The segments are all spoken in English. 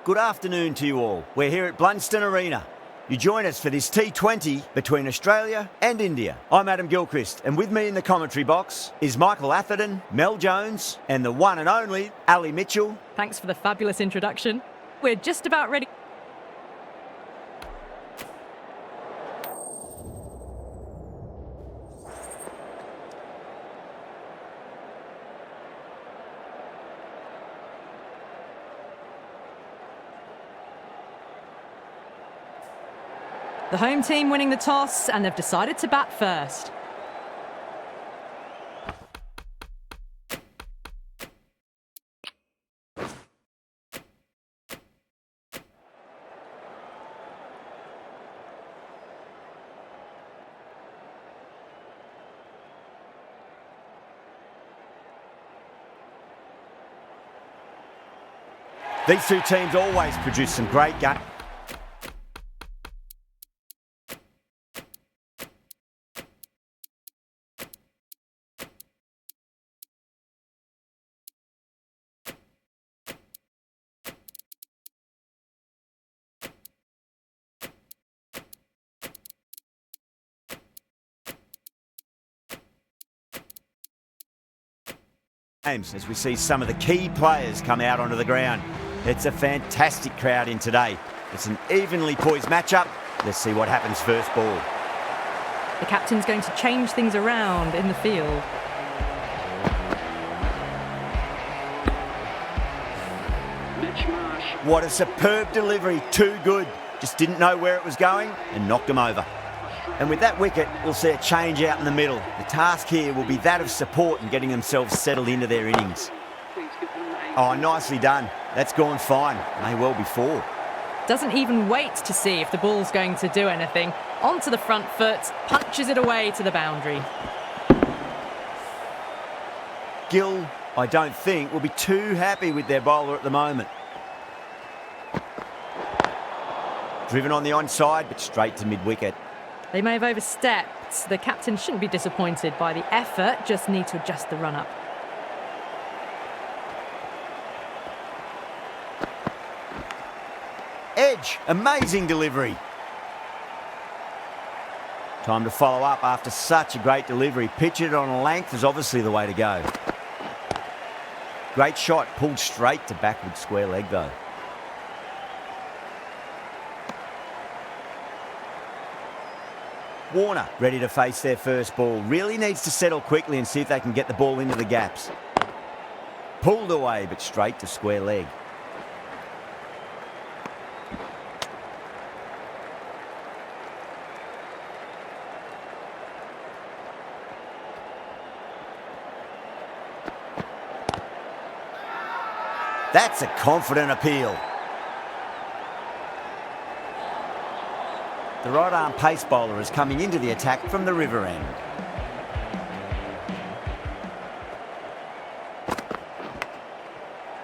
Good afternoon to you all. We're here at Blunston Arena. You join us for this T20 between Australia and India. I'm Adam Gilchrist, and with me in the commentary box is Michael Atherton, Mel Jones, and the one and only Ali Mitchell. Thanks for the fabulous introduction. We're just about ready. The home team winning the toss, and they've decided to bat first. These two teams always produce some great games. As we see some of the key players come out onto the ground. It's a fantastic crowd in today. It's an evenly poised matchup. Let's see what happens first ball. The captain's going to change things around in the field. What a superb delivery, too good. Just didn't know where it was going and knocked him over. And with that wicket, we'll see a change out in the middle. The task here will be that of support and getting themselves settled into their innings. Oh, nicely done. That's gone fine. May well be four. Doesn't even wait to see if the ball's going to do anything. Onto the front foot, punches it away to the boundary. Gill, I don't think, will be too happy with their bowler at the moment. Driven on the onside, but straight to mid-wicket. They may have overstepped. The captain shouldn't be disappointed by the effort, just need to adjust the run-up. Edge, amazing delivery. Time to follow up after such a great delivery. Pitch it on a length is obviously the way to go. Great shot, pulled straight to backward square leg though. Warner ready to face their first ball. Really needs to settle quickly and see if they can get the ball into the gaps. Pulled away, but straight to square leg. That's a confident appeal. The right-arm pace bowler is coming into the attack from the river end.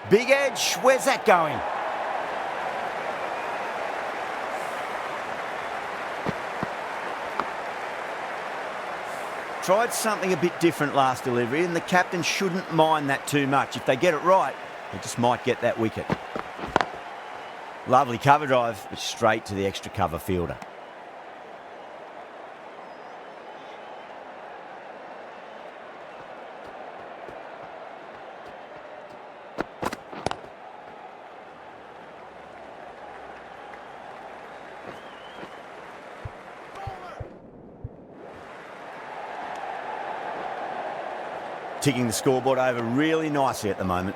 Big edge, where's that going? Tried something a bit different last delivery, and the captain shouldn't mind that too much. If they get it right, they just might get that wicket. Lovely cover drive, but straight to the extra cover fielder. Ticking the scoreboard over really nicely at the moment.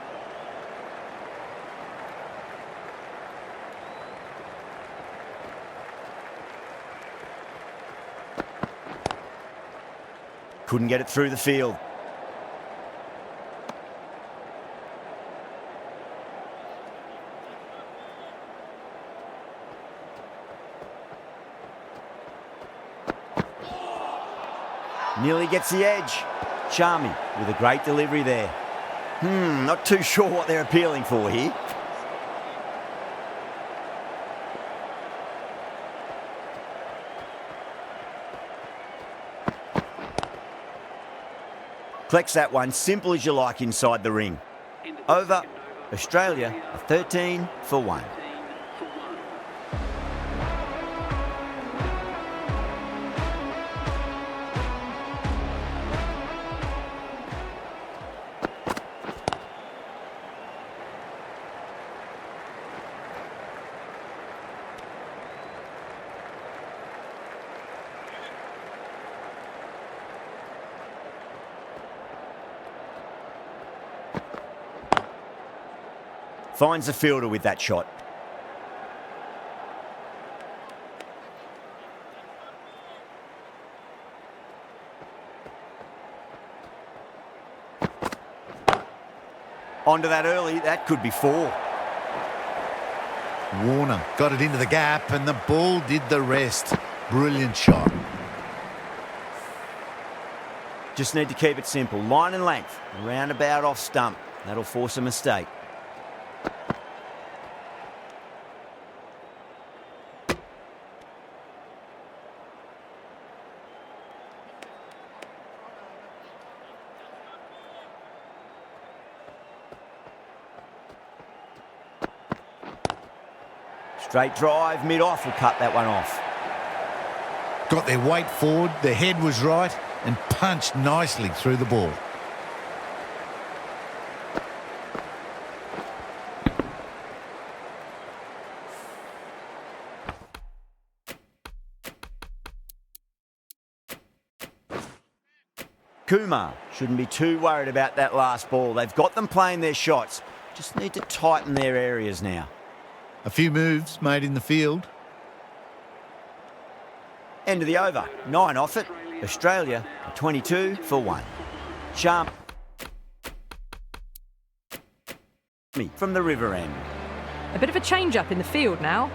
Couldn't get it through the field. Nearly gets the edge. Charmy with a great delivery there. Not too sure what they're appealing for here. Collects that one, simple as you like inside the ring. Over, Australia, a 13 for 1. Finds the fielder with that shot. Onto that early, that could be 4. Warner got it into the gap and the ball did the rest. Brilliant shot. Just need to keep it simple. Line and length, roundabout off stump. That'll force a mistake. Straight drive, mid-off will cut that one off. Got their weight forward, their head was right and punched nicely through the ball. Kumar shouldn't be too worried about that last ball. They've got them playing their shots. Just need to tighten their areas now. A few moves made in the field. End of the over. 9 off it. Australia 22 for 1. Sharp from the river end. A bit of a change-up in the field now.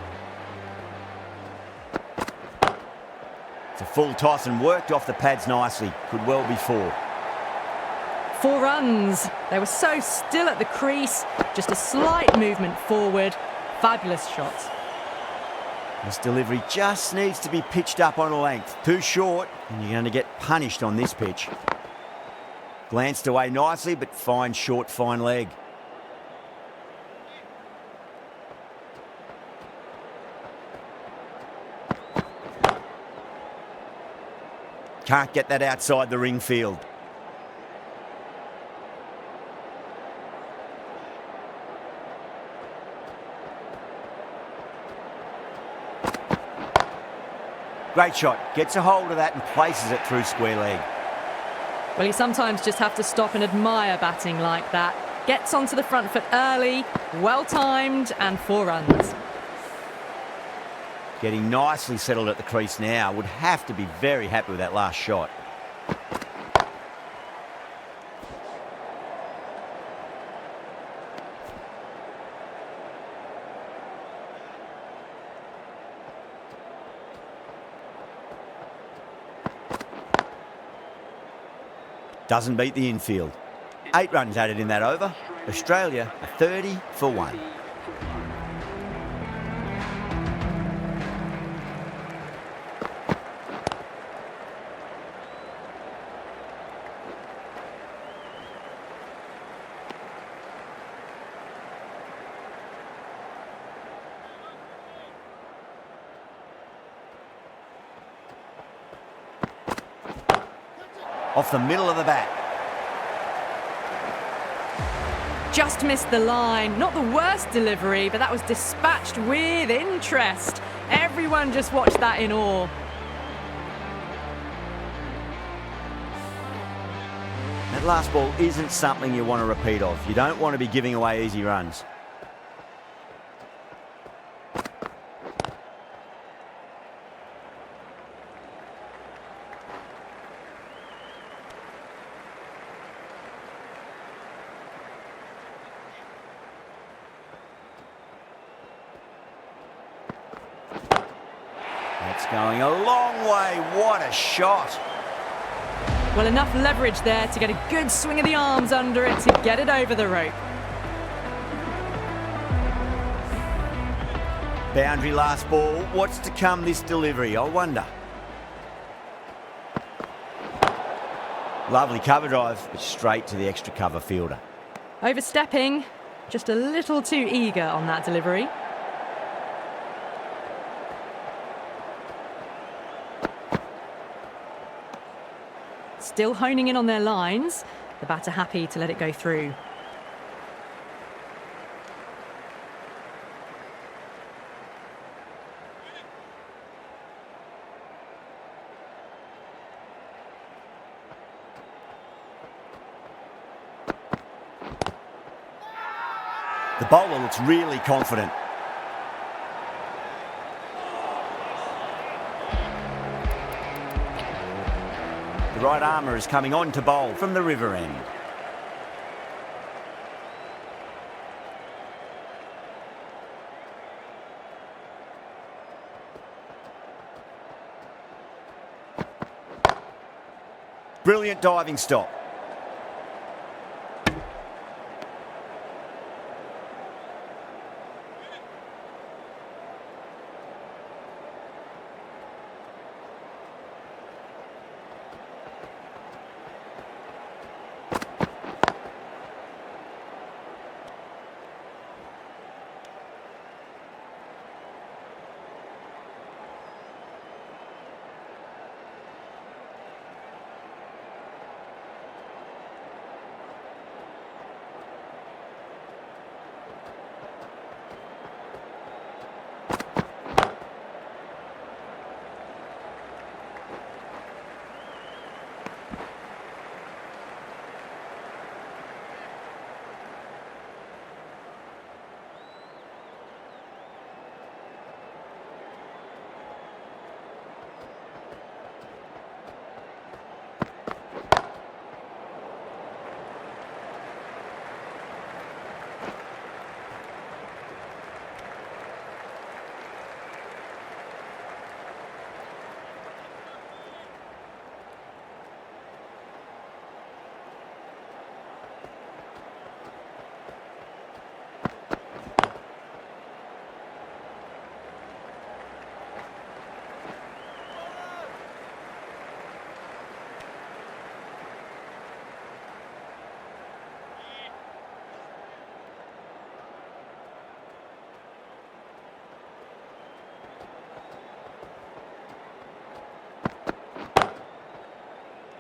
It's a full toss and worked off the pads nicely. Could well be 4. 4 runs. They were so still at the crease. Just a slight movement forward. Fabulous shot. This delivery just needs to be pitched up on a length. Too short, and you're going to get punished on this pitch. Glanced away nicely, but fine short, fine leg. Can't get that outside the ring field. Great shot. Gets a hold of that and places it through square leg. Well, you sometimes just have to stop and admire batting like that. Gets onto the front foot early, well-timed, and 4 runs. Getting nicely settled at the crease now. Would have to be very happy with that last shot. Doesn't beat the infield. 8 runs added in that over. Australia 30 for 1. Off the middle of the bat. Just missed the line. Not the worst delivery, but that was dispatched with interest. Everyone just watched that in awe. That last ball isn't something you want to repeat of. You don't want to be giving away easy runs. That's going a long way. What a shot. Well, enough leverage there to get a good swing of the arms under it to get it over the rope. Boundary last ball. What's to come this delivery, I wonder. Lovely cover drive, but straight to the extra cover fielder. Overstepping, just a little too eager on that delivery. Still honing in on their lines. The batter happy to let it go through. The bowler looks really confident. The right armour is coming on to bowl from the river end. Brilliant diving stop.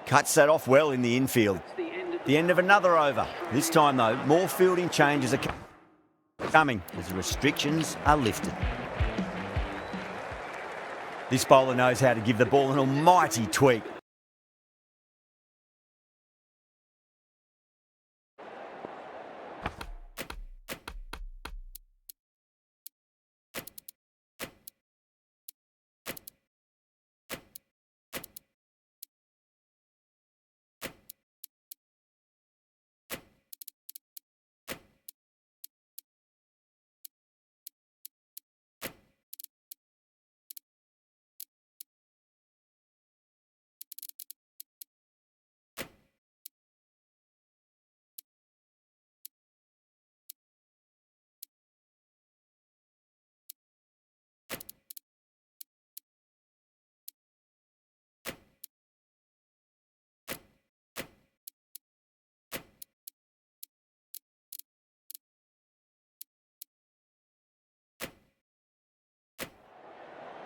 Cuts that off well in the infield. The end of another over. This time, though, more fielding changes are coming as the restrictions are lifted. This bowler knows how to give the ball an almighty tweak.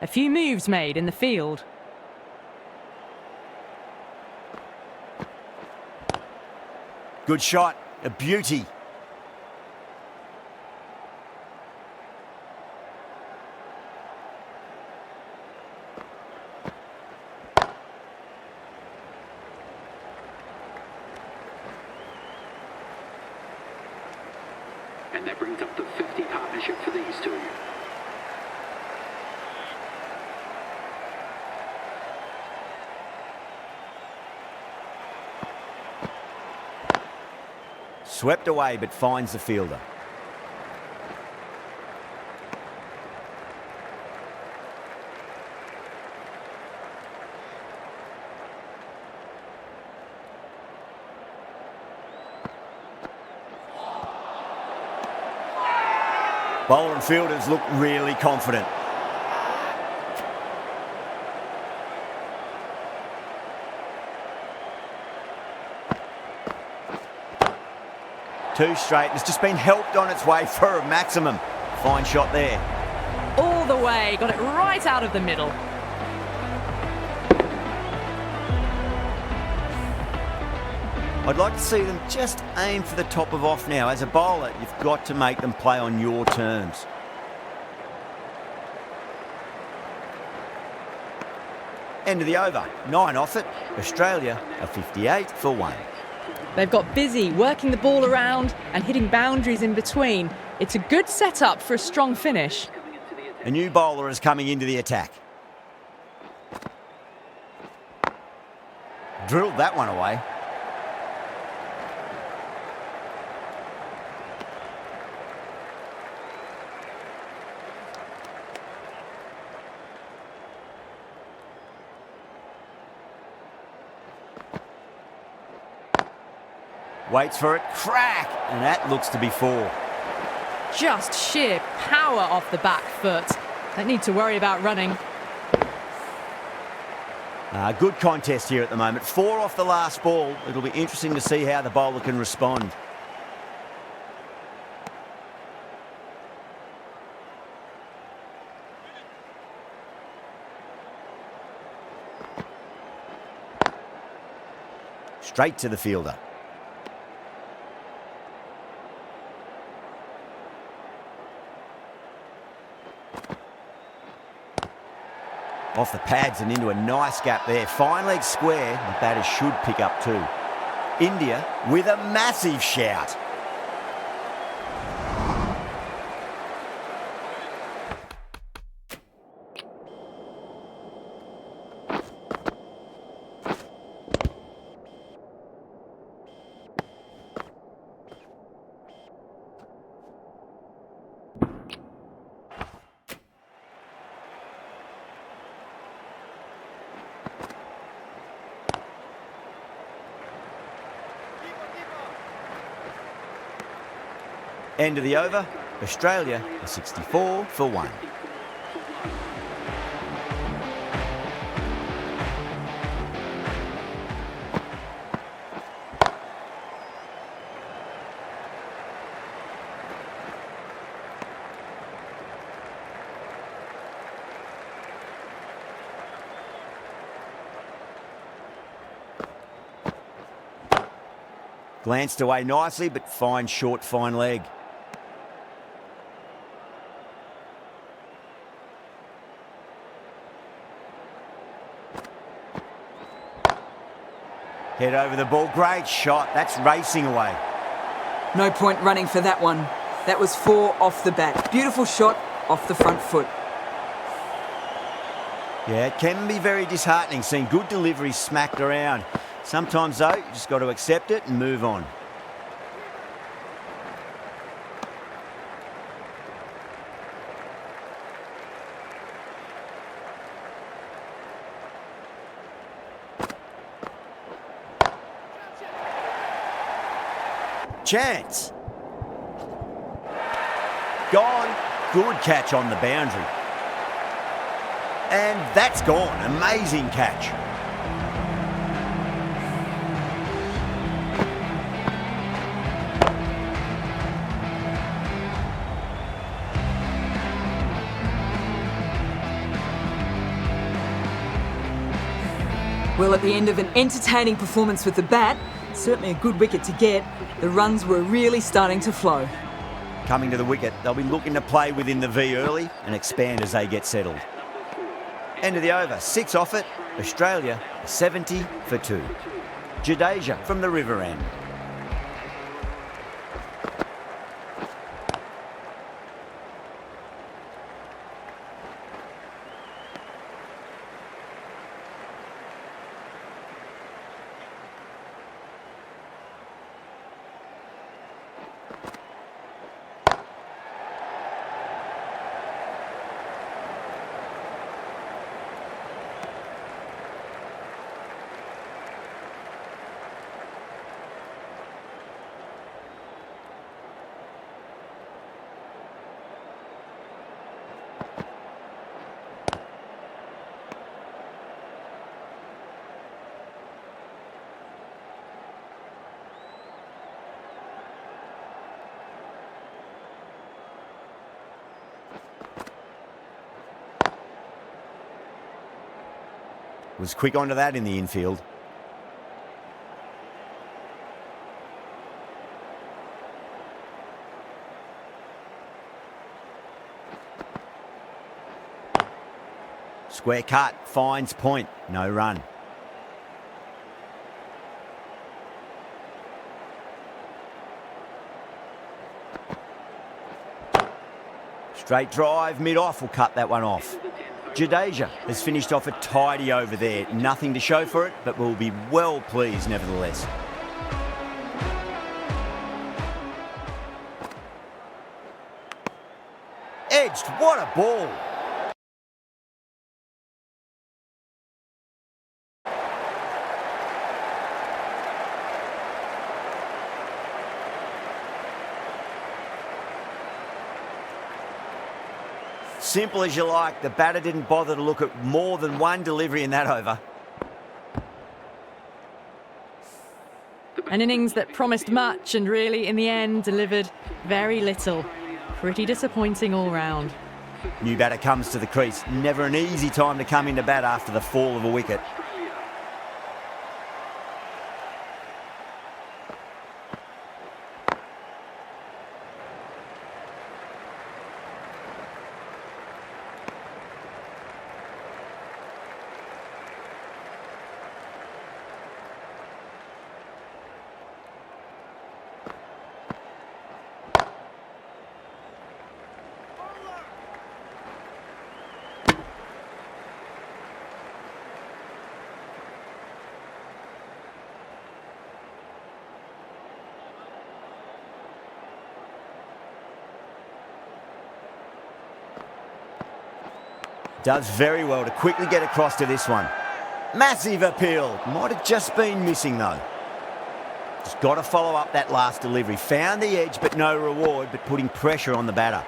A few moves made in the field. Good shot, a beauty. And that brings up the 50 partnership for these two. Swept away but finds the fielder. Bowler and fielders look really confident. Two straight, and it's just been helped on its way for a maximum. Fine shot there. All the way, got it right out of the middle. I'd like to see them just aim for the top of off now. As a bowler, you've got to make them play on your terms. End of the over. 9 off it. Australia are 58 for 1. They've got busy working the ball around and hitting boundaries in between. It's a good setup for a strong finish. A new bowler is coming into the attack. Drilled that one away. Waits for it, crack, and that looks to be 4. Just sheer power off the back foot. Don't need to worry about running. Good contest here at the moment. 4 off the last ball. It'll be interesting to see how the bowler can respond. Straight to the fielder. Off the pads and into a nice gap there. Fine leg square. The batters should pick up 2. India with a massive shout. End of the over, Australia are 64 for 1. Glanced away nicely, but fine short, fine leg. Head over the ball, great shot, that's racing away. No point running for that one. That was 4 off the bat. Beautiful shot off the front foot. Yeah, it can be very disheartening seeing good deliveries smacked around. Sometimes though, you just got to accept it and move on. Chance. Gone. Good catch on the boundary. And that's gone. Amazing catch. Well, at the end of an entertaining performance with the bat, certainly a good wicket to get, the runs were really starting to flow. Coming to the wicket, they'll be looking to play within the V early and expand as they get settled. End of the over, 6 off it, Australia 70 for 2. Jadeja from the river end. Was quick onto that in the infield. Square cut, finds point, no run. Straight drive, mid-off will cut that one off. Jadeja has finished off a tidy over there. Nothing to show for it, but will be well pleased nevertheless. Edged, what a ball! Simple as you like, the batter didn't bother to look at more than one delivery in that over. An innings that promised much and really, in the end, delivered very little. Pretty disappointing all round. New batter comes to the crease. Never an easy time to come into bat after the fall of a wicket. Does very well to quickly get across to this one. Massive appeal. Might have just been missing though. Just got to follow up that last delivery. Found the edge but no reward, but putting pressure on the batter.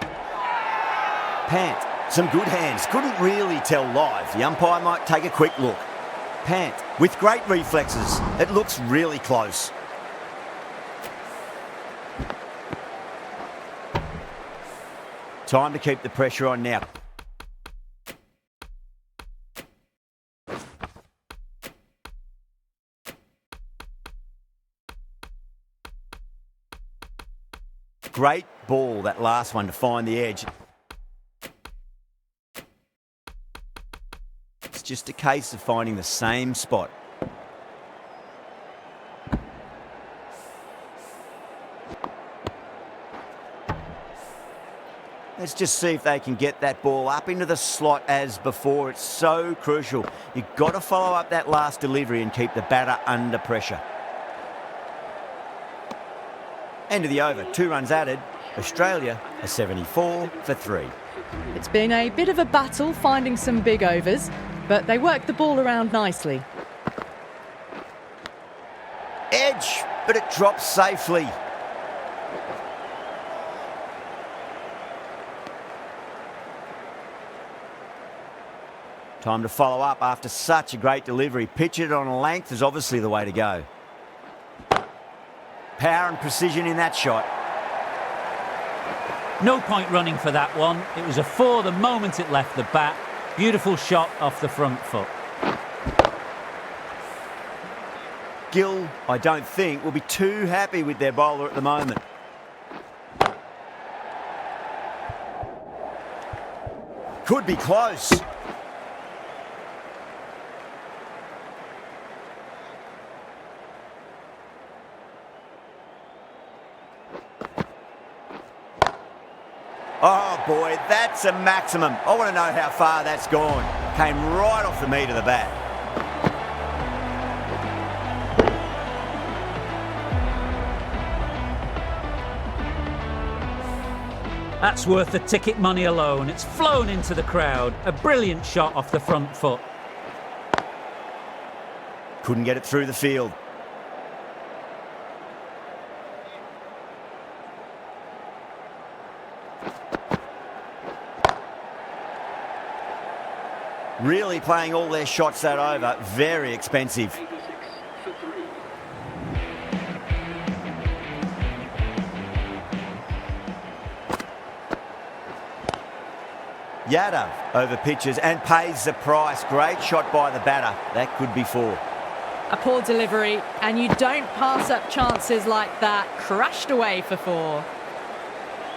Pant. Some good hands. Couldn't really tell live. The umpire might take a quick look. Pant. With great reflexes. It looks really close. Time to keep the pressure on now. Great ball, that last one, to find the edge. It's just a case of finding the same spot. Let's just see if they can get that ball up into the slot as before. It's so crucial. You've got to follow up that last delivery and keep the batter under pressure. End of the over, 2 runs added. Australia are 74 for 3. It's been a bit of a battle finding some big overs, but they worked the ball around nicely. Edge, but it drops safely. Time to follow up after such a great delivery. Pitch it on a length is obviously the way to go. Power and precision in that shot. No point running for that one. It was a 4 the moment it left the bat. Beautiful shot off the front foot. Gill, I don't think, will be too happy with their bowler at the moment. Could be close. Oh boy, that's a maximum. I want to know how far that's gone. Came right off the meat of the bat. That's worth the ticket money alone. It's flown into the crowd. A brilliant shot off the front foot. Couldn't get it through the field. Really playing all their shots that over. Very expensive. Yadav over pitches and pays the price. Great shot by the batter. That could be 4. A poor delivery, and you don't pass up chances like that. Crashed away for 4.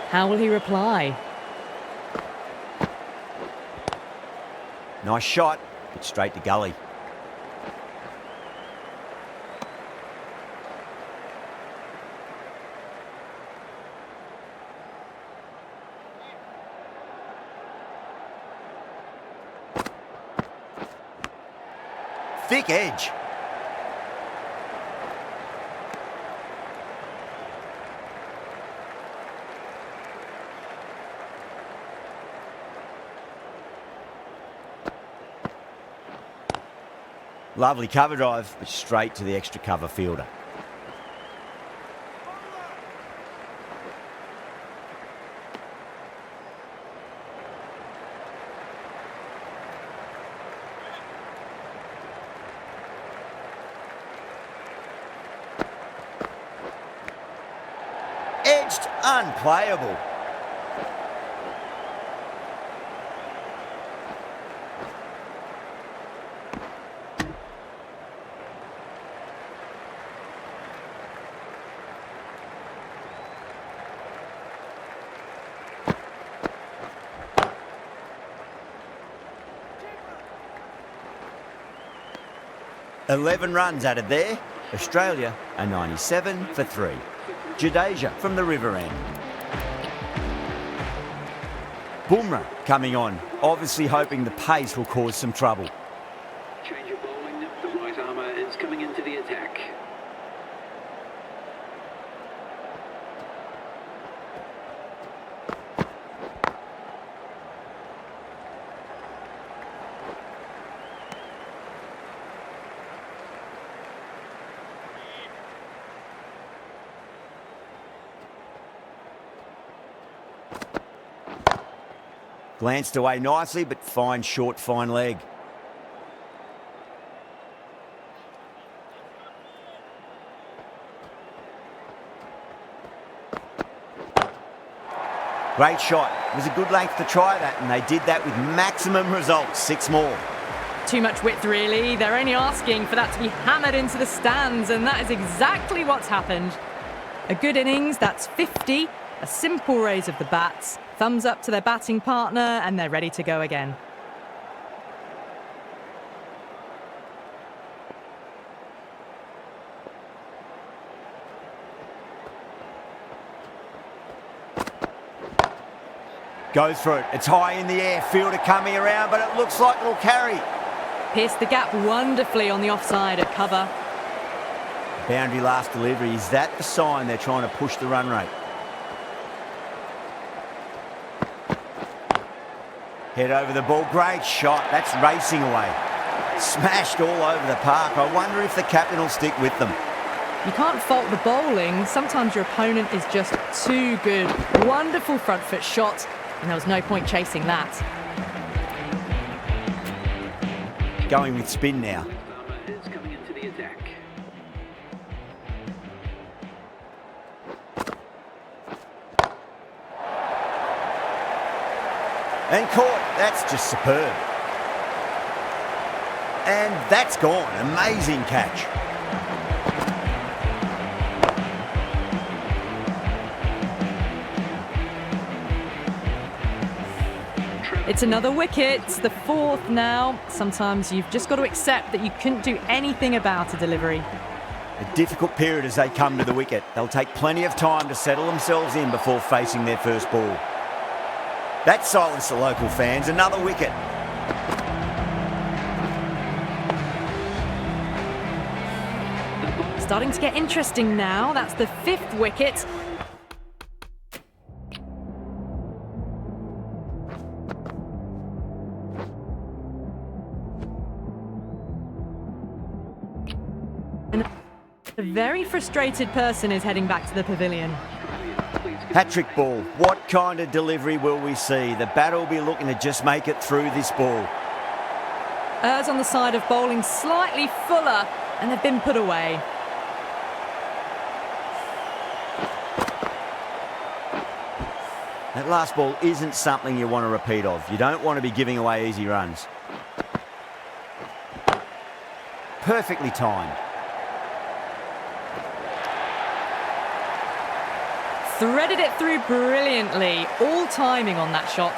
How will he reply? Nice shot, but straight to gully. thick edge. Lovely cover drive, but straight to the extra cover fielder. Edged, unplayable. "11 runs added there. Australia are 97 for 3. Jadeja from the river end. Bumrah coming on, obviously hoping the pace will cause some trouble. Change of bowling. The right armour is coming into the attack. Glanced away nicely, but fine short, fine leg. Great shot. It was a good length to try that, and they did that with maximum results. 6 more. Too much width, really. They're only asking for that to be hammered into the stands, and that is exactly what's happened. A good innings, that's 50. A simple raise of the bats. Thumbs up to their batting partner, and they're ready to go again. Goes for it. It's high in the air. Fielder coming around, but it looks like it'll carry. Pierced the gap wonderfully on the offside at cover. Boundary last delivery. Is that the sign they're trying to push the run rate? Head over the ball. Great shot. That's racing away. Smashed all over the park. I wonder if the captain will stick with them. You can't fault the bowling. Sometimes your opponent is just too good. Wonderful front foot shot, and there was no point chasing that. Going with spin now. Armour is coming into the attack. And caught. That's just superb. And that's gone. Amazing catch. It's another wicket. It's the 4th now. Sometimes you've just got to accept that you couldn't do anything about a delivery. A difficult period as they come to the wicket. They'll take plenty of time to settle themselves in before facing their first ball. That silenced the local fans. Another wicket. Starting to get interesting now. That's the 5th wicket. And a very frustrated person is heading back to the pavilion. Hat-trick ball. What kind of delivery will we see? The batter will be looking to just make it through this ball. Errs on the side of bowling slightly fuller, and they've been put away. That last ball isn't something you want to repeat of. You don't want to be giving away easy runs. Perfectly timed. Threaded it through brilliantly. All timing on that shot.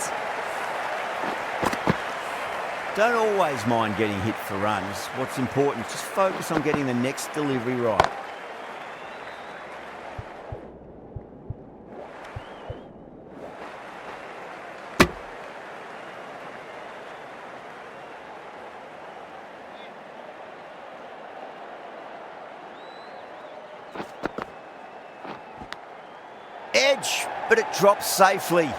Don't always mind getting hit for runs. What's important is just focus on getting the next delivery right. edge, but it drops safely.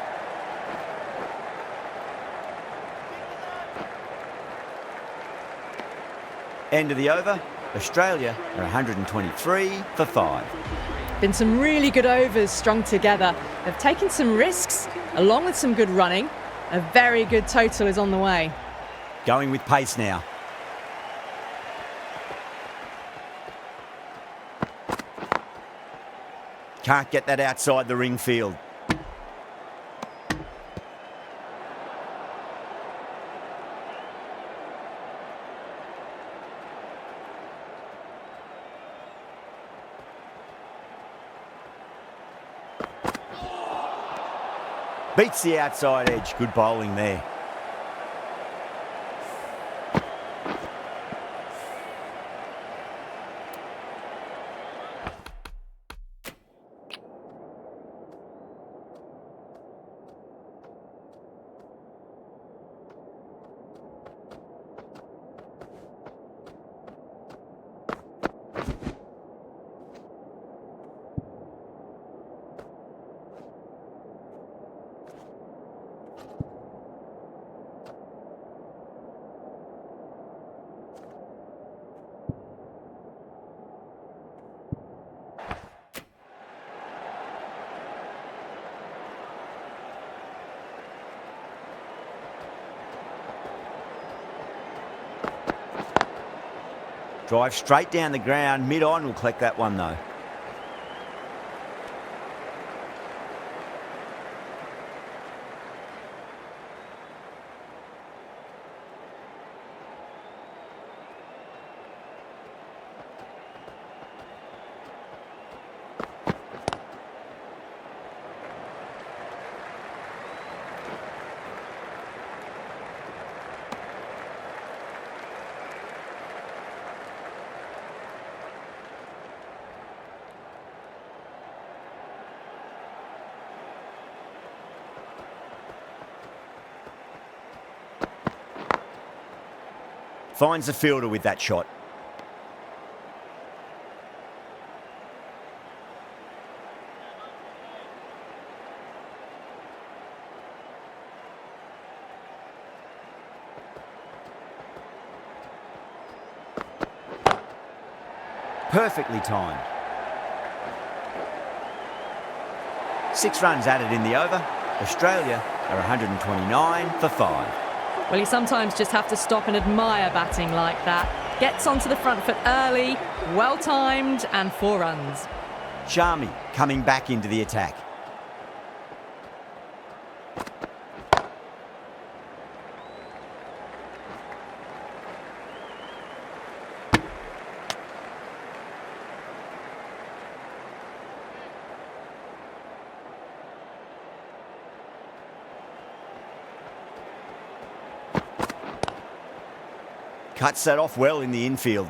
End of the over. Australia are 123 for 5. Been some really good overs strung together. They've taken some risks, along with some good running. A very good total is on the way. Going with pace now. Can't get that outside the ring field. Beats the outside edge. Good bowling there. Drive straight down the ground. Mid-on will collect that one though. Finds the fielder with that shot. Perfectly timed. 6 runs added in the over. Australia are 129 for 5. Well, you sometimes just have to stop and admire batting like that. Gets onto the front foot early, well timed, and 4 runs. Sharmi coming back into the attack. Cuts that off well in the infield.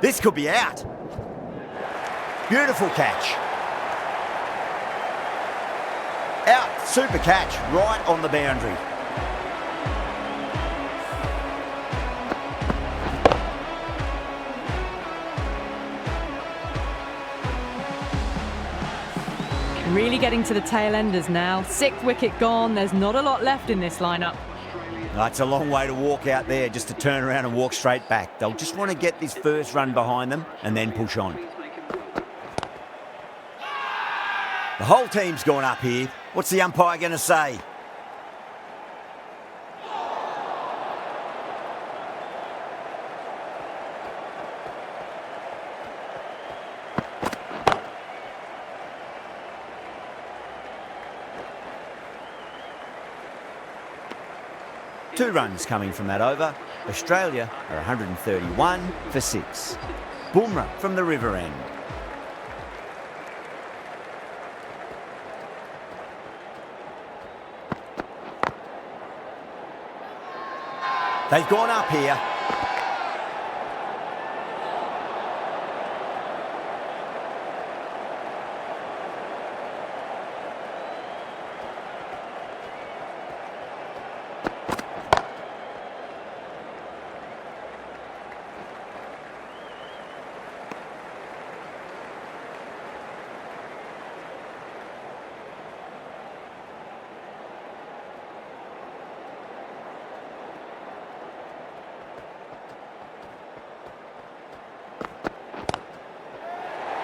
This could be out. Beautiful catch. Out, super catch, right on the boundary. Really getting to the tail enders now. 6th wicket gone, there's not a lot left in this lineup. It's a long way to walk out there just to turn around and walk straight back. They'll just want to get this first run behind them and then push on. The whole team's gone up here. What's the umpire going to say? Two runs coming from that over. Australia are 131 for 6. Bumrah from the river end. They've gone up here.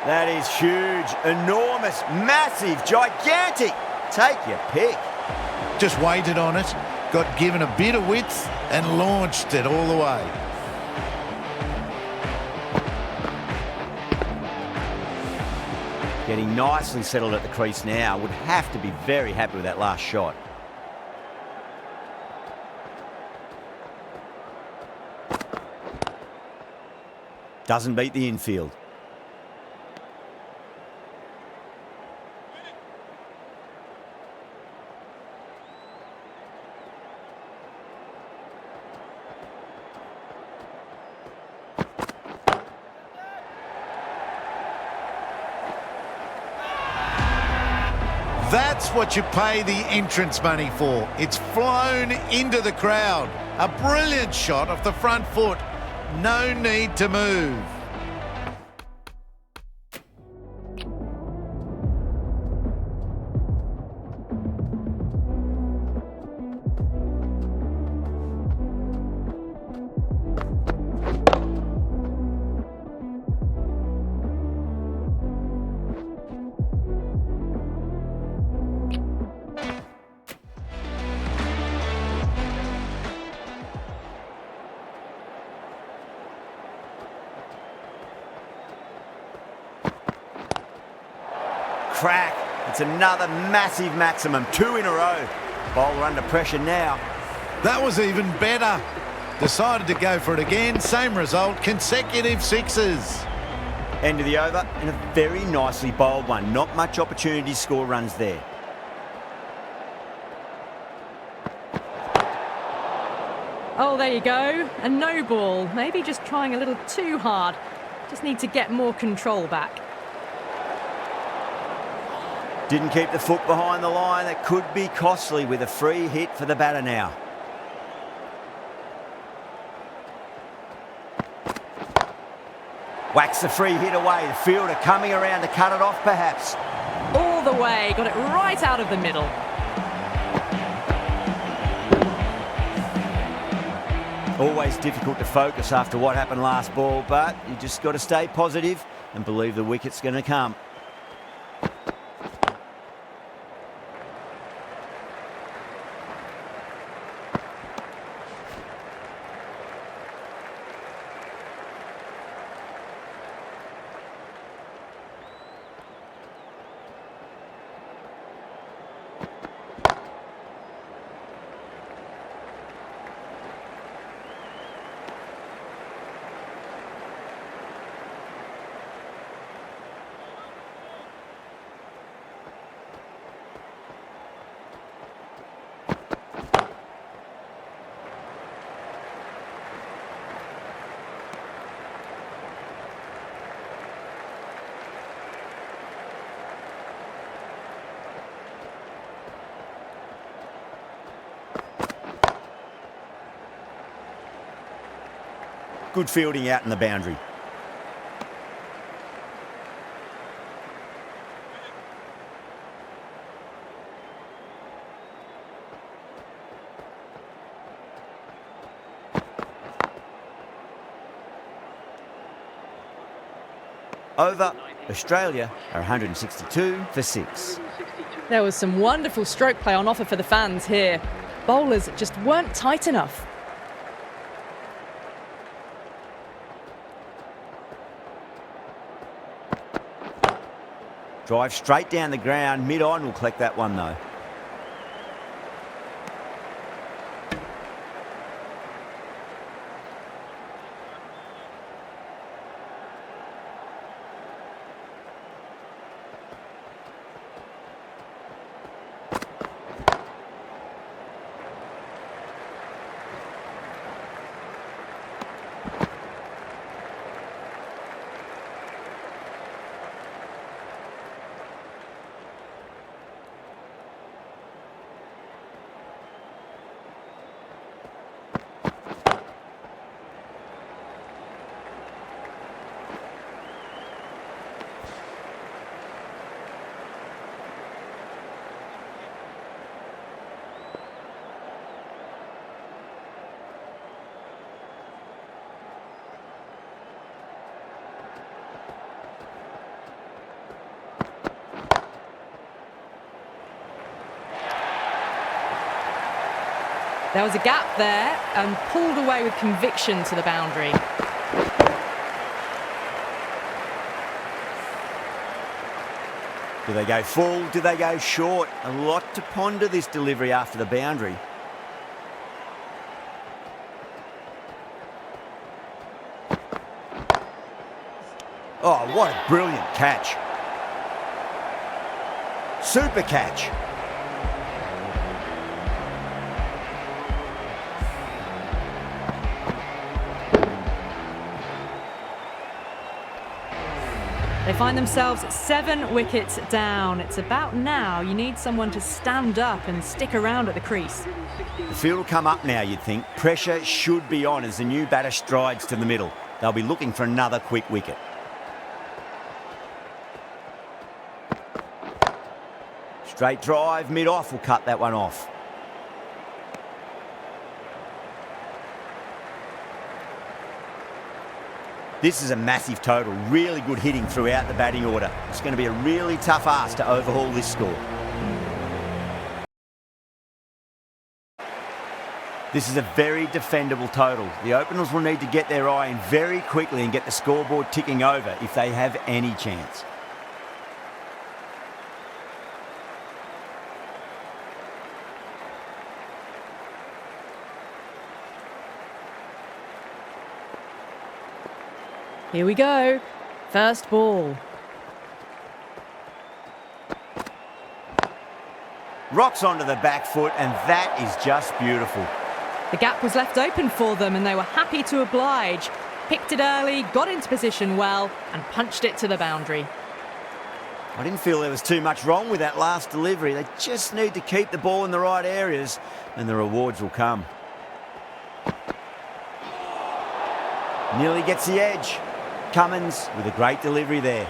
That is huge, enormous, massive, gigantic. Take your pick. Just waited on it, got given a bit of width and launched it all the way. Getting nicely settled at the crease now. Would have to be very happy with that last shot. Doesn't beat the infield. That's what you pay the entrance money for. It's flown into the crowd. A brilliant shot off the front foot. No need to move. Crack. It's another massive maximum. 2 in a row. Bowler under pressure now. That was even better. Decided to go for it again. Same result. Consecutive sixes. End of the over and a very nicely bowled one. Not much opportunity to score runs there. Oh, there you go. A no ball. Maybe just trying a little too hard. Just need to get more control back. Didn't keep the foot behind the line. That could be costly with a free hit for the batter now. Whacks the free hit away. The fielder coming around to cut it off perhaps. All the way. Got it right out of the middle. Always difficult to focus after what happened last ball, but you just got to stay positive and believe the wicket's going to come. Good fielding out in the boundary. Over. Australia are 162 for 6. There was some wonderful stroke play on offer for the fans here. Bowlers just weren't tight enough. Drive straight down the ground. Mid-on will collect that one though. There was a gap there and pulled away with conviction to the boundary. Do they go full? Do they go short? A lot to ponder this delivery after the boundary. Oh, what a brilliant catch. Super catch. They find themselves 7 wickets down. It's about now you need someone to stand up and stick around at the crease. The field will come up now, you'd think. Pressure should be on as the new batter strides to the middle. They'll be looking for another quick wicket. Straight drive, mid-off will cut that one off. This is a massive total, really good hitting throughout the batting order. It's going to be a really tough ask to overhaul this score. This is a very defendable total. The openers will need to get their eye in very quickly and get the scoreboard ticking over if they have any chance. Here we go. First ball. Rocks onto the back foot, and that is just beautiful. The gap was left open for them and they were happy to oblige. Picked it early, got into position well and punched it to the boundary. I didn't feel there was too much wrong with that last delivery. They just need to keep the ball in the right areas and the rewards will come. Nearly gets the edge. Cummins with a great delivery there.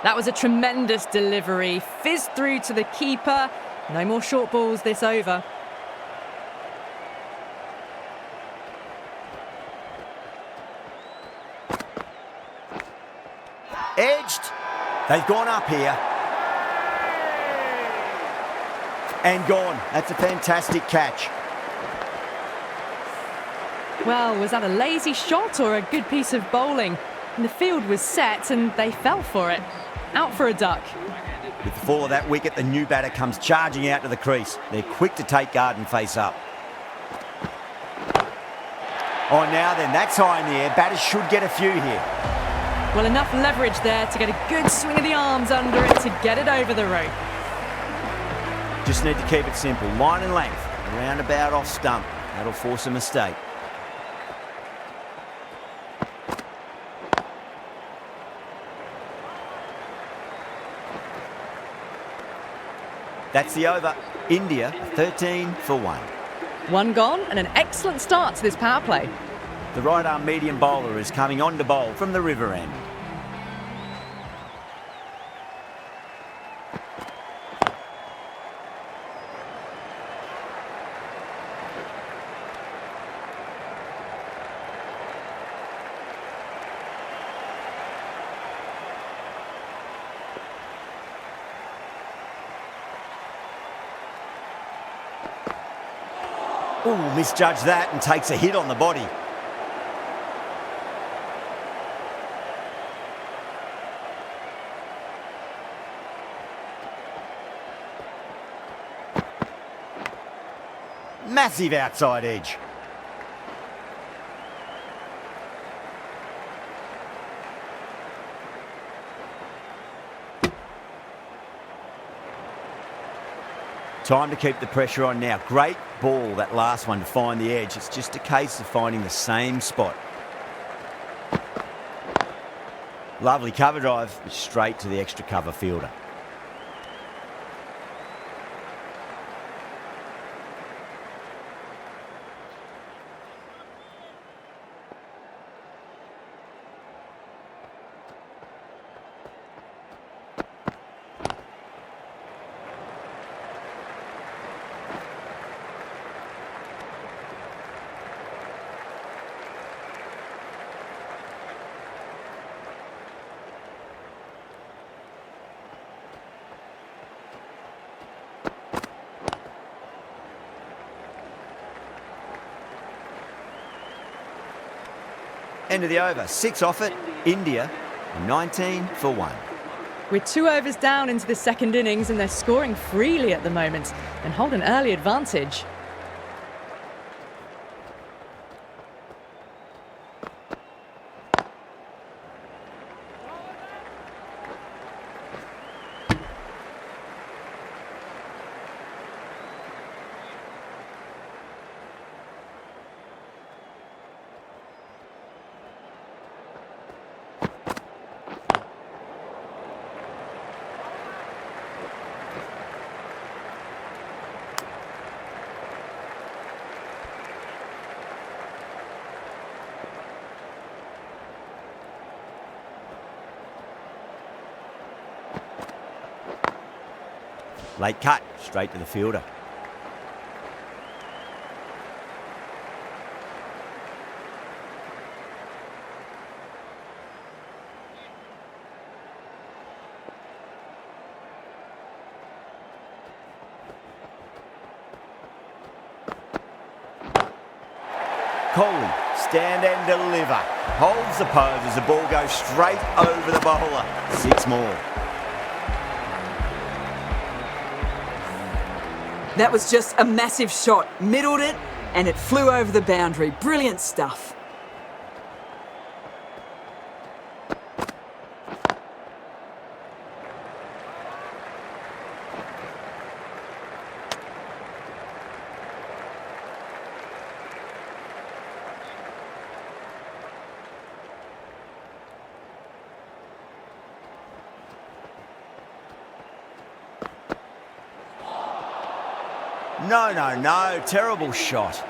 That was a tremendous delivery. Fizzed through to the keeper. No more short balls this over. Edged. They've gone up here. And gone. That's a fantastic catch. Well, was that a lazy shot or a good piece of bowling? And the field was set and they fell for it. Out for a duck. With the fall of that wicket, the new batter comes charging out to the crease. They're quick to take guard and face up. Oh, now then, that's high in the air. Batters should get a few here. Well, enough leverage there to get a good swing of the arms under it to get it over the rope. Just need to keep it simple. Line and length. Roundabout off stump. That'll force a mistake. That's the over. India 13 for 1. One gone and an excellent start to this power play. The right arm medium bowler is coming on to bowl from the river end. Ooh, misjudged that and takes a hit on the body. Massive outside edge. Time to keep the pressure on now. Great ball, that last one, to find the edge. It's just a case of finding the same spot. Lovely cover drive, but straight to the extra cover fielder. End of the over. 6 off it. India, 19 for 1. We're 2 overs down into the second innings and they're scoring freely at the moment and hold an early advantage. Late cut, straight to the fielder. Coley, stand and deliver. Holds the pose as the ball goes straight over the bowler. 6 more. That was just a massive shot. Middled it and it flew over the boundary. Brilliant stuff. No. Terrible shot.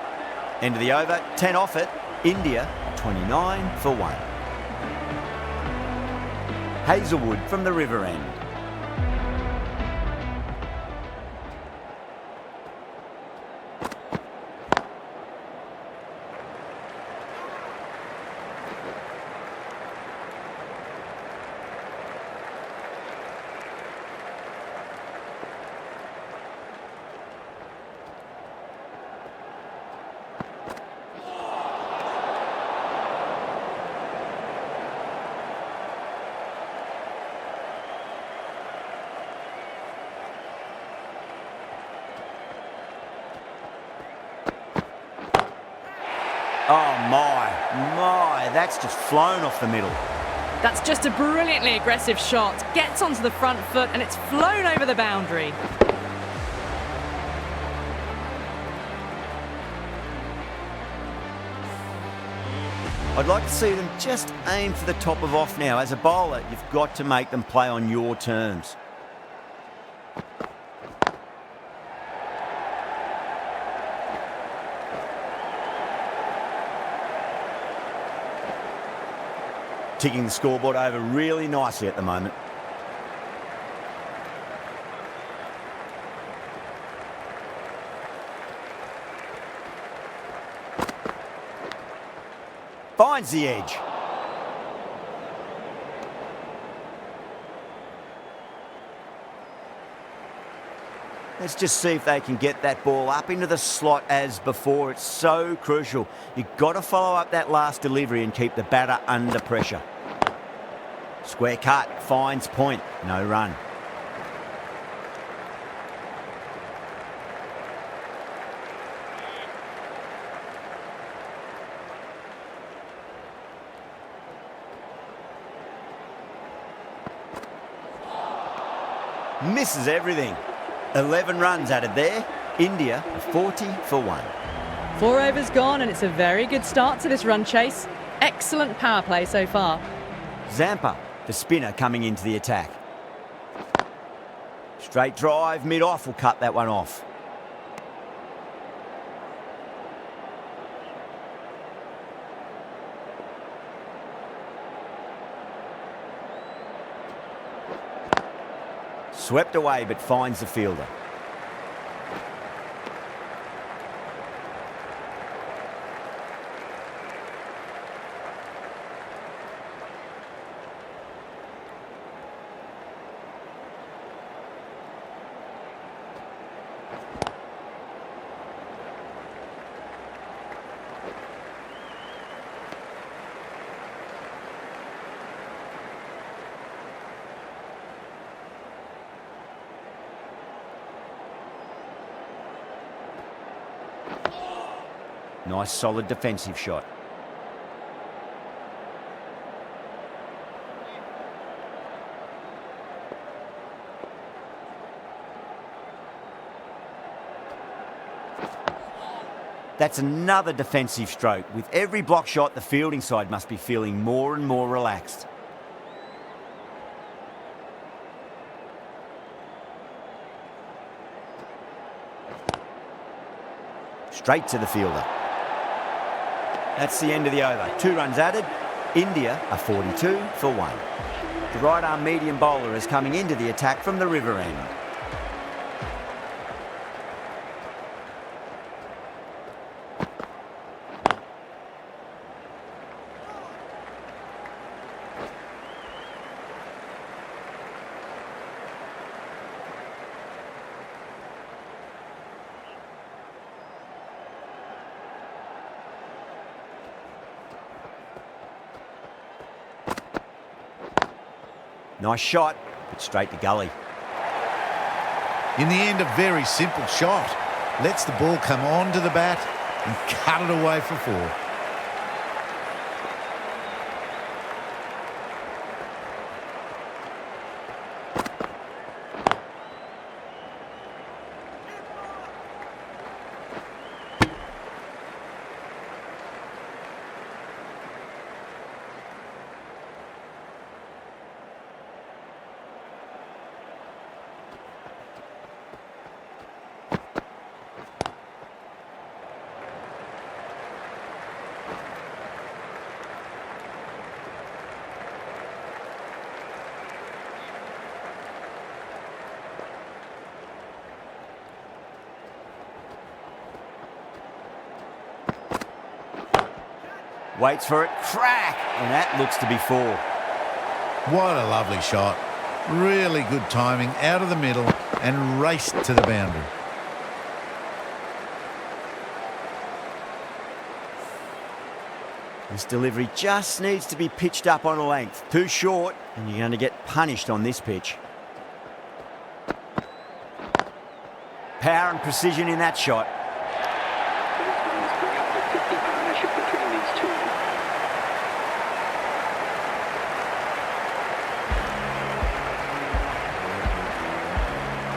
End of the over. 10 off it. India, 29 for 1. Hazelwood from the river end. Oh my, that's just flown off the middle. That's just a brilliantly aggressive shot. Gets onto the front foot and it's flown over the boundary. I'd like to see them just aim for the top of off now. As a bowler, you've got to make them play on your terms. Ticking the scoreboard over really nicely at the moment. Finds the edge. Let's just see if they can get that ball up into the slot as before. It's so crucial. You've got to follow up that last delivery and keep the batter under pressure. Square cut, finds point, no run. Misses everything. 11 runs added there. India 40 for 1. 4 overs gone and it's a very good start to this run chase. Excellent power play so far. Zampa, the spinner, coming into the attack. Straight drive, mid-off will cut that one off. Swept away but finds the fielder. Nice solid defensive shot. That's another defensive stroke. With every block shot, the fielding side must be feeling more and more relaxed. Straight to the fielder. That's the end of the over. 2 runs added. India are 42 for 1. The right-arm medium bowler is coming into the attack from the river end. Nice shot, but straight to gully. In the end, a very simple shot. Lets the ball come onto the bat and cut it away for 4. Waits for it, crack, and that looks to be 4. What a lovely shot. Really good timing, out of the middle and raced to the boundary. This delivery just needs to be pitched up on a length. Too short, and you're going to get punished on this pitch. Power and precision in that shot. Batsman's bring up the 50 partnership between these two.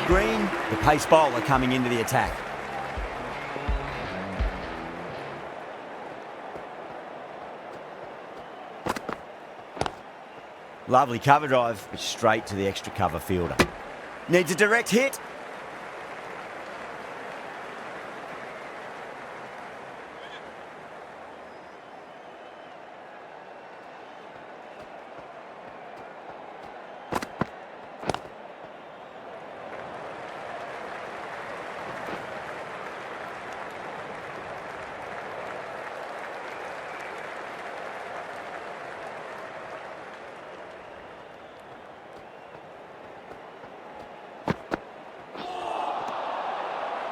Green, the pace bowler coming into the attack. Lovely cover drive, but straight to the extra cover fielder. Needs a direct hit.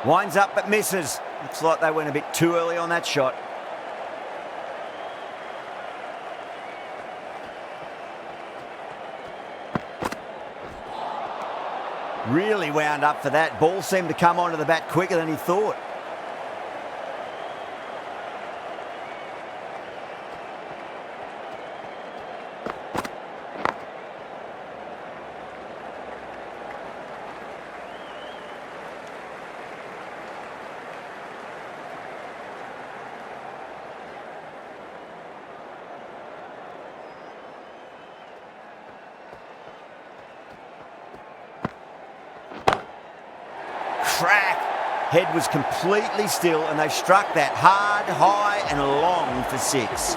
Winds up but misses. Looks like they went a bit too early on that shot. Really wound up for that. Ball seemed to come onto the bat quicker than he thought. Crack! Head was completely still and they've struck that hard, high and long for 6.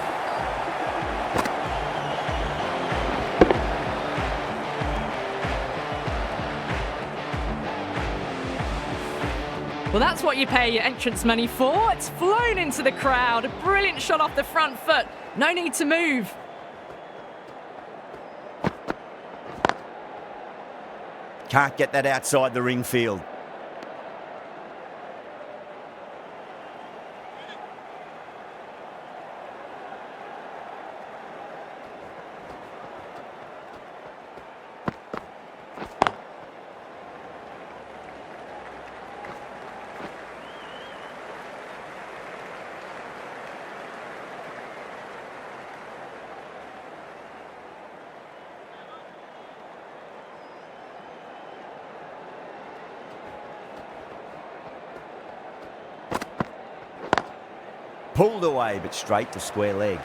Well, that's what you pay your entrance money for. It's flown into the crowd. A brilliant shot off the front foot. No need to move. Can't get that outside the ring field. Pulled away, but straight to square leg.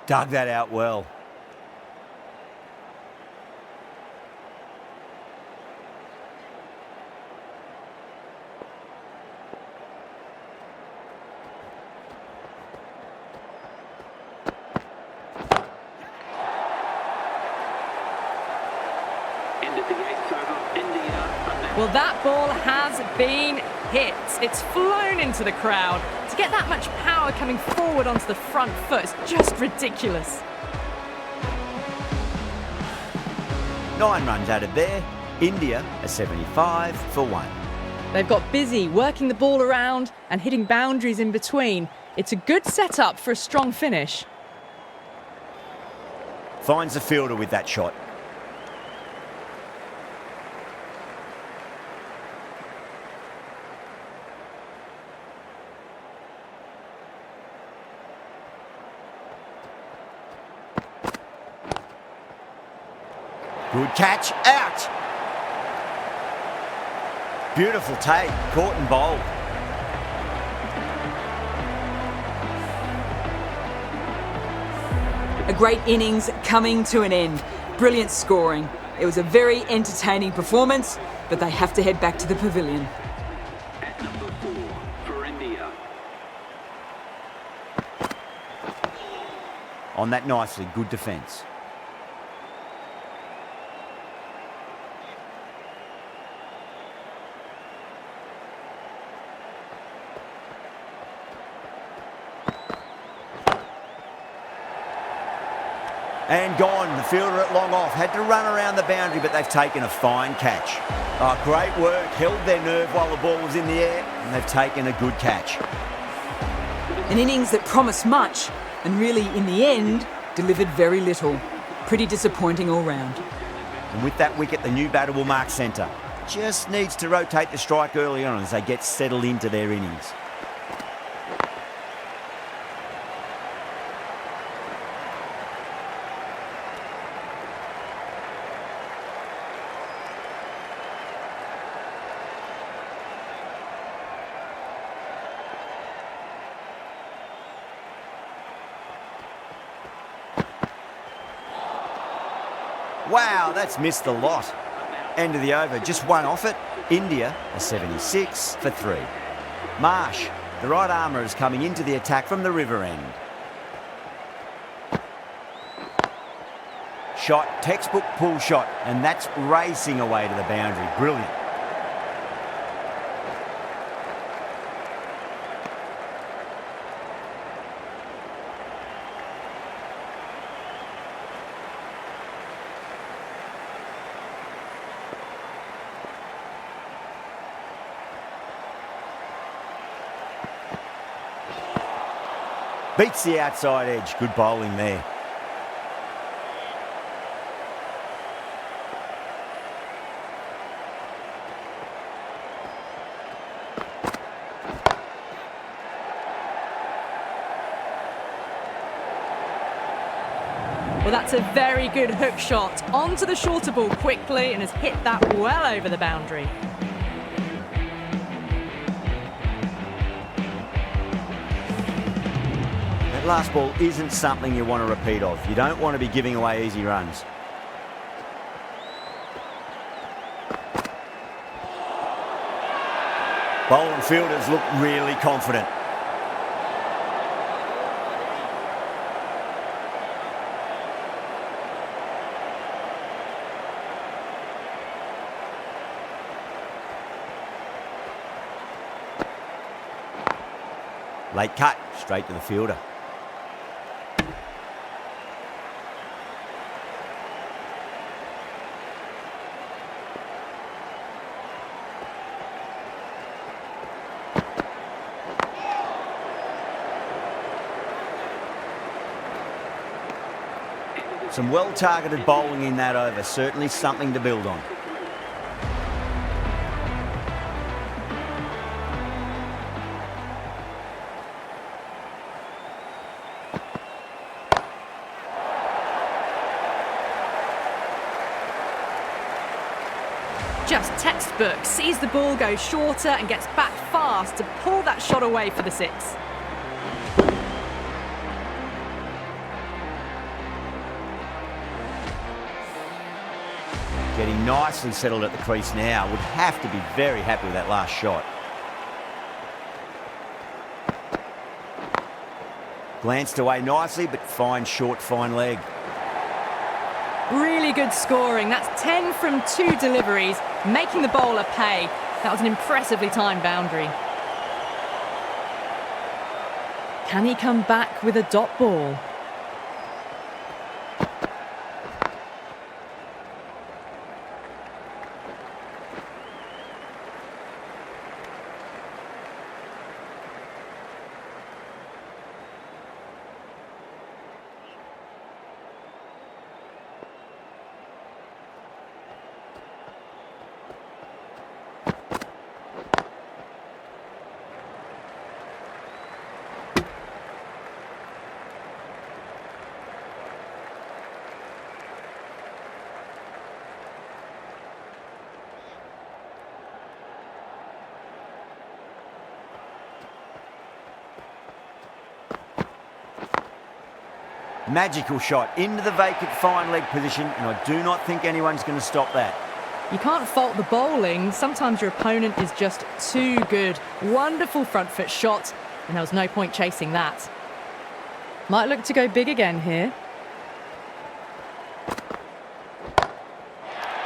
Dug that out well. Ended the eighth over. India. Well, that ball has been hit. It's flown into the crowd. To get that much power coming forward onto the front foot is just ridiculous. 9 runs added there. India a 75 for 1. They've got busy working the ball around and hitting boundaries in between. It's a good setup for a strong finish. Finds the fielder with that shot. Good catch, out! Beautiful take, caught and bowled. A great innings coming to an end. Brilliant scoring. It was a very entertaining performance, but they have to head back to the pavilion. At number 4 for India. On that nicely, good defence. And gone, the fielder at long off. Had to run around the boundary, but they've taken a fine catch. Oh, great work, held their nerve while the ball was in the air, and they've taken a good catch. An innings that promised much, and really, in the end, delivered very little. Pretty disappointing all round. And with that wicket, the new batter will mark centre. Just needs to rotate the strike early on as they get settled into their innings. Wow, that's missed the lot. End of the over, just one off it. India a 76 for 3. Marsh, the right armour, is coming into the attack from the river end. Shot, textbook pull shot, and that's racing away to the boundary. Brilliant. Beats the outside edge. Good bowling there. Well, that's a very good hook shot. Onto the shorter ball quickly and has hit that well over the boundary. That last ball isn't something you want to repeat of. You don't want to be giving away easy runs. Bowler and fielders look really confident. Late cut, straight to the fielder. Some well-targeted bowling in that over, certainly something to build on. Just textbook, sees the ball go shorter and gets back fast to pull that shot away for the six. Getting nicely settled at the crease now. Would have to be very happy with that last shot. Glanced away nicely, but fine short, fine leg. Really good scoring. That's 10 from 2 deliveries, making the bowler pay. That was an impressively timed boundary. Can he come back with a dot ball? Magical shot into the vacant fine leg position, and I do not think anyone's going to stop that. You can't fault the bowling. Sometimes your opponent is just too good. Wonderful front foot shot, and there was no point chasing that. Might look to go big again here.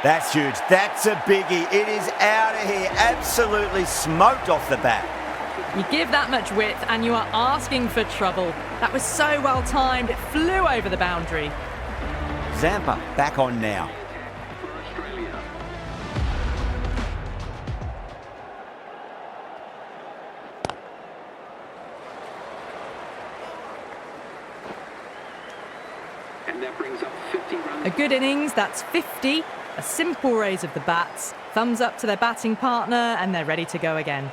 That's huge. That's a biggie. It is out of here. Absolutely smoked off the bat. You give that much width and you are asking for trouble. That was so well timed, it flew over the boundary. Zampa back on now. For Australia. And that brings up 50 runs. A good innings, that's 50. A simple raise of the bats. Thumbs up to their batting partner and they're ready to go again.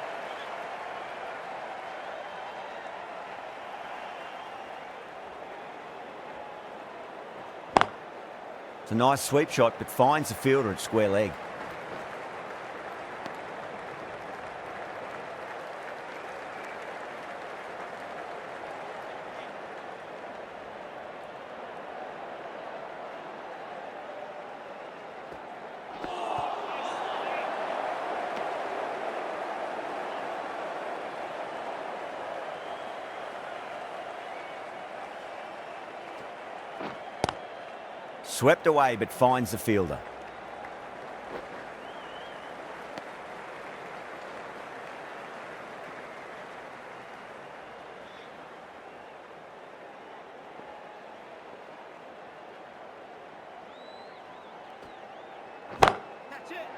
It's a nice sweep shot, but finds the fielder at square leg. Swept away, but finds the fielder.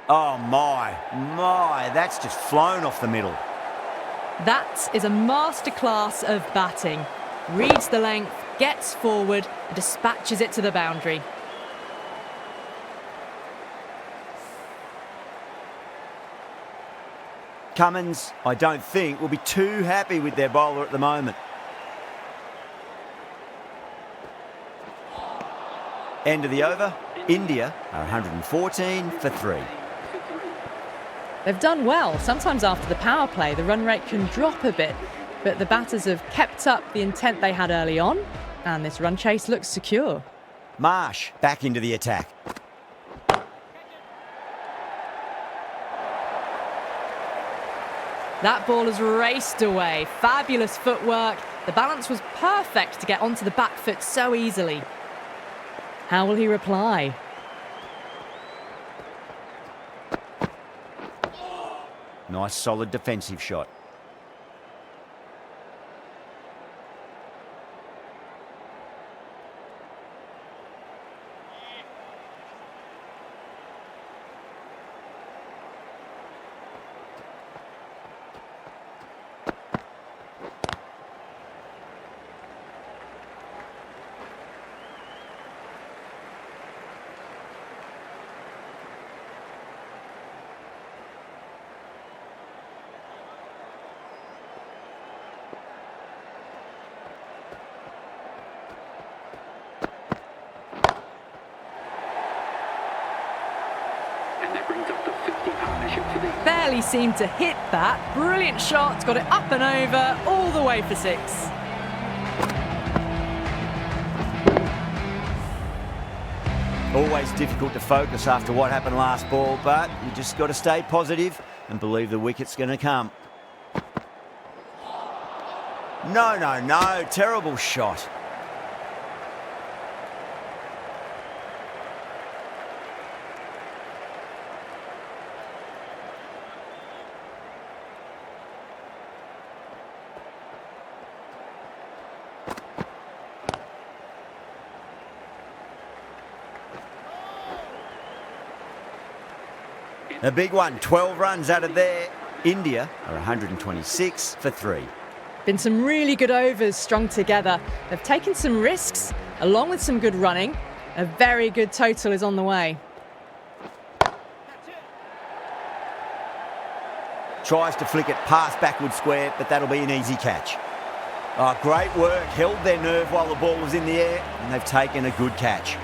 Oh my, that's just flown off the middle. That is a masterclass of batting. Reads the length, gets forward, and dispatches it to the boundary. Cummins, I don't think, will be too happy with their bowler at the moment. End of the over. India are 114 for 3. They've done well. Sometimes after the power play, the run rate can drop a bit, but the batters have kept up the intent they had early on, and this run chase looks secure. Marsh back into the attack. That ball has raced away. Fabulous footwork. The balance was perfect to get onto the back foot so easily. How will he reply? Nice solid defensive shot. barely seemed to hit that. Brilliant shot, got it up and over, all the way for 6. Always difficult to focus after what happened last ball, but you just got to stay positive and believe the wicket's going to come. No, terrible shot. A big one, 12 runs out of there. India are 126 for 3. Been some really good overs strung together. They've taken some risks, along with some good running. A very good total is on the way. Tries to flick it past backward square, but that'll be an easy catch. Oh, great work. Held their nerve while the ball was in the air, and they've taken a good catch.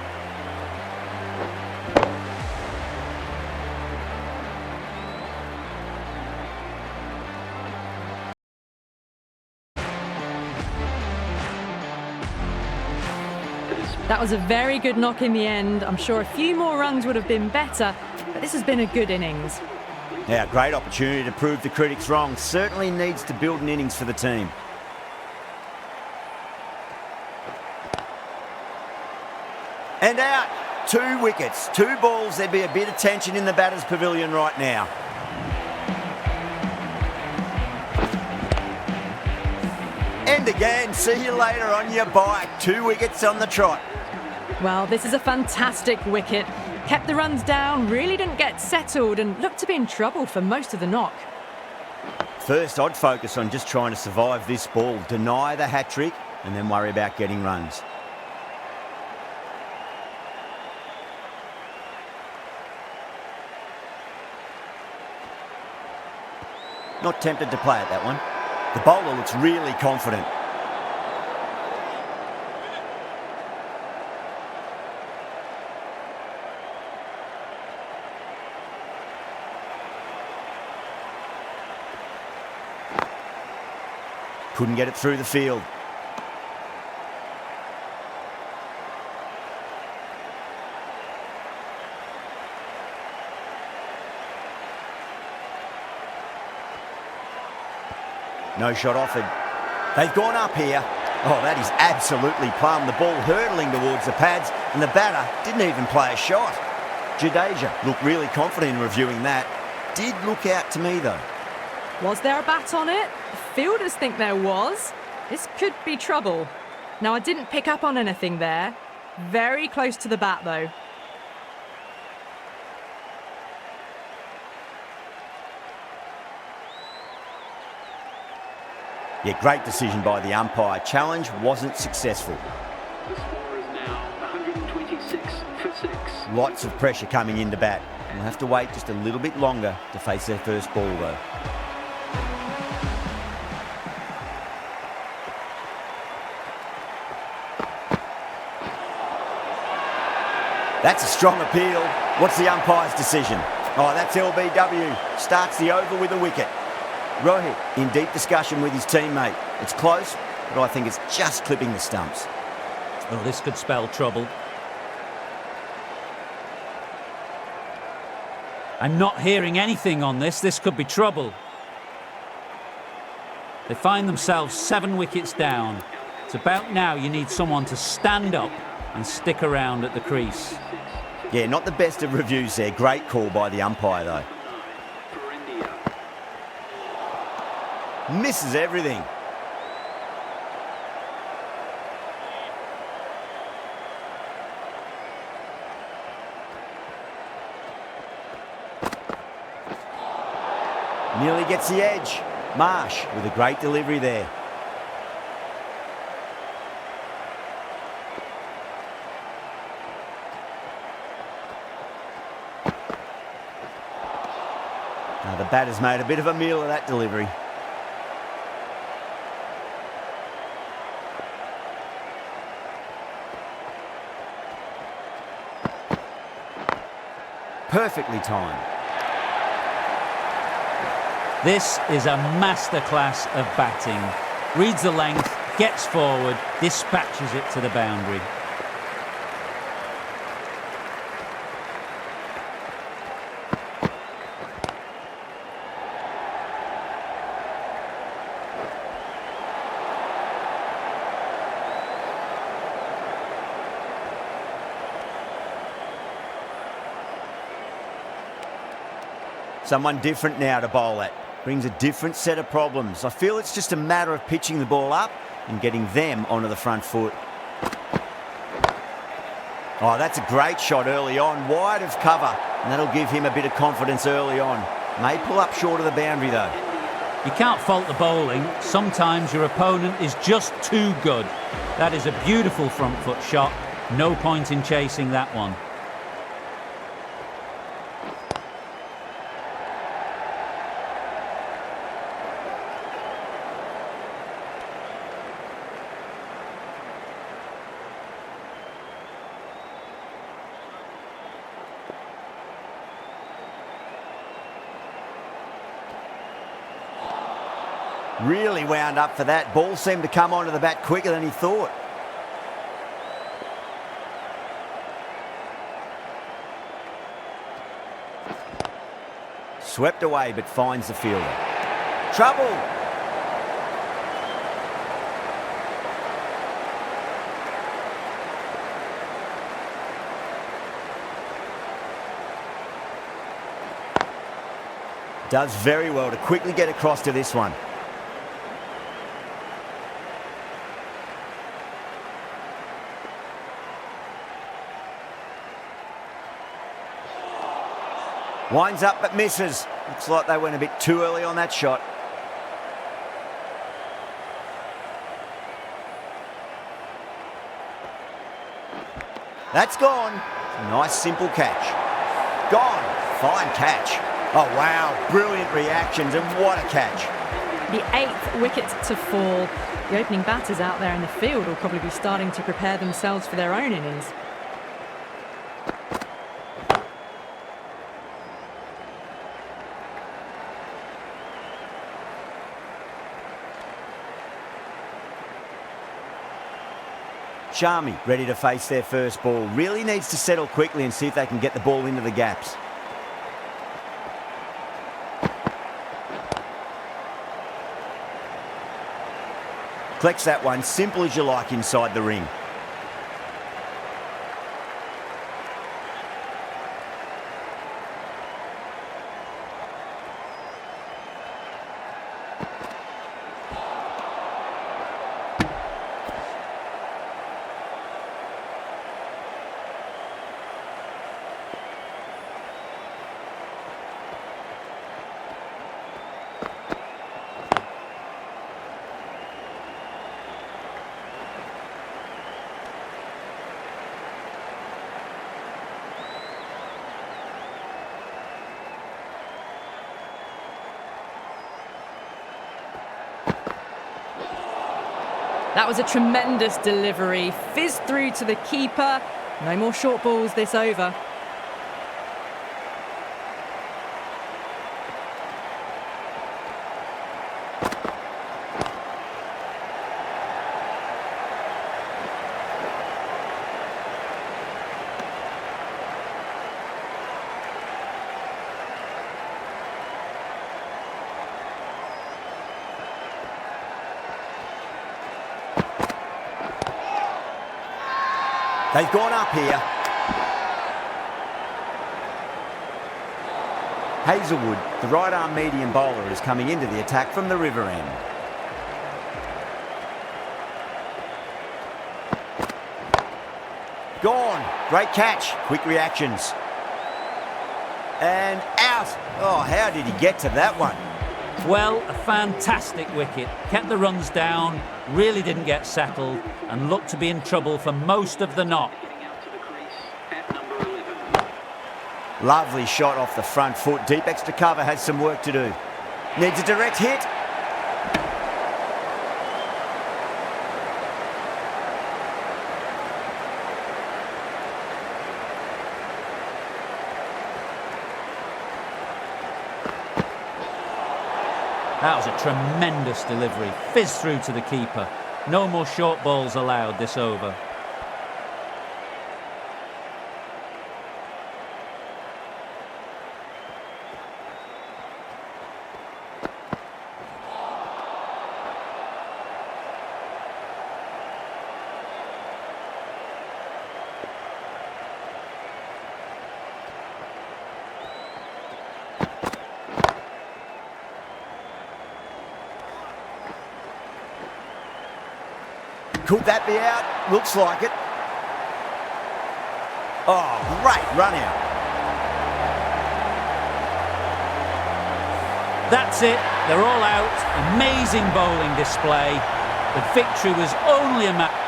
That was a very good knock in the end. I'm sure a few more runs would have been better, but this has been a good innings. Yeah, great opportunity to prove the critics wrong. Certainly needs to build an innings for the team. And out. 2 wickets, 2 balls. There'd be a bit of tension in the batter's pavilion right now. And again, see you later on your bike. 2 wickets on the trot. Well, this is a fantastic wicket. Kept the runs down, really didn't get settled and looked to be in trouble for most of the knock. First, I'd focus on just trying to survive this ball, deny the hat-trick, and then worry about getting runs. Not tempted to play at that one. The bowler looks really confident. Couldn't get it through the field. No shot offered. They've gone up here. Oh, that is absolutely plumb. The ball hurtling towards the pads, and the batter didn't even play a shot. Jadeja looked really confident in reviewing that. Did look out to me, though. Was there a bat on it? The fielders think there was. This could be trouble. Now, I didn't pick up on anything there. Very close to the bat, though. Yeah, great decision by the umpire. Challenge wasn't successful. The score is now 126 for 6. Lots of pressure coming into bat. We'll have to wait just a little bit longer to face their first ball, though. That's a strong appeal. What's the umpire's decision? Oh, that's LBW. Starts the over with a wicket. Rohit in deep discussion with his teammate. It's close, but I think it's just clipping the stumps. Oh, this could spell trouble. I'm not hearing anything on this. This could be trouble. They find themselves 7 wickets down. It's about now you need someone to stand up and stick around at the crease. Yeah, not the best of reviews there. Great call by the umpire, though. For India. Misses everything. Nearly gets the edge. Marsh with a great delivery there. Now the batter's made a bit of a meal of that delivery. Perfectly timed. This is a masterclass of batting. Reads the length, gets forward, dispatches it to the boundary. Someone different now to bowl at. Brings a different set of problems. I feel it's just a matter of pitching the ball up and getting them onto the front foot. Oh, that's a great shot early on, wide of cover, and that'll give him a bit of confidence early on. May pull up short of the boundary though. You can't fault the bowling. Sometimes your opponent is just too good. That is a beautiful front foot shot. No point in chasing that one. Really wound up for that. Ball seemed to come onto the bat quicker than he thought. Swept away but finds the fielder. Trouble! Does very well to quickly get across to this one. Winds up but misses. Looks like they went a bit too early on that shot. That's gone. Nice simple catch. Gone. Fine catch. Oh wow, brilliant reactions and what a catch. The 8th wicket to fall. The opening batters out there in the field will probably be starting to prepare themselves for their own innings. Sharmy ready to face their first ball. Really needs to settle quickly and see if they can get the ball into the gaps. Collects that one, simple as you like inside the ring. That was a tremendous delivery. Fizzed through to the keeper. No more short balls this over. They've gone up here. Hazelwood, the right-arm medium bowler, is coming into the attack from the river end. Gone. Great catch. Quick reactions. And out. Oh, how did he get to that one? Well, a fantastic wicket. Kept the runs down, really didn't get settled, and looked to be in trouble for most of the knock. Lovely shot off the front foot. Deep extra cover has some work to do. Needs a direct hit. That was a tremendous delivery. Fizzed through to the keeper. No more short balls allowed this over. Could that be out? Looks like it. Oh, great run out. That's it. They're all out. Amazing bowling display. The victory was only a matter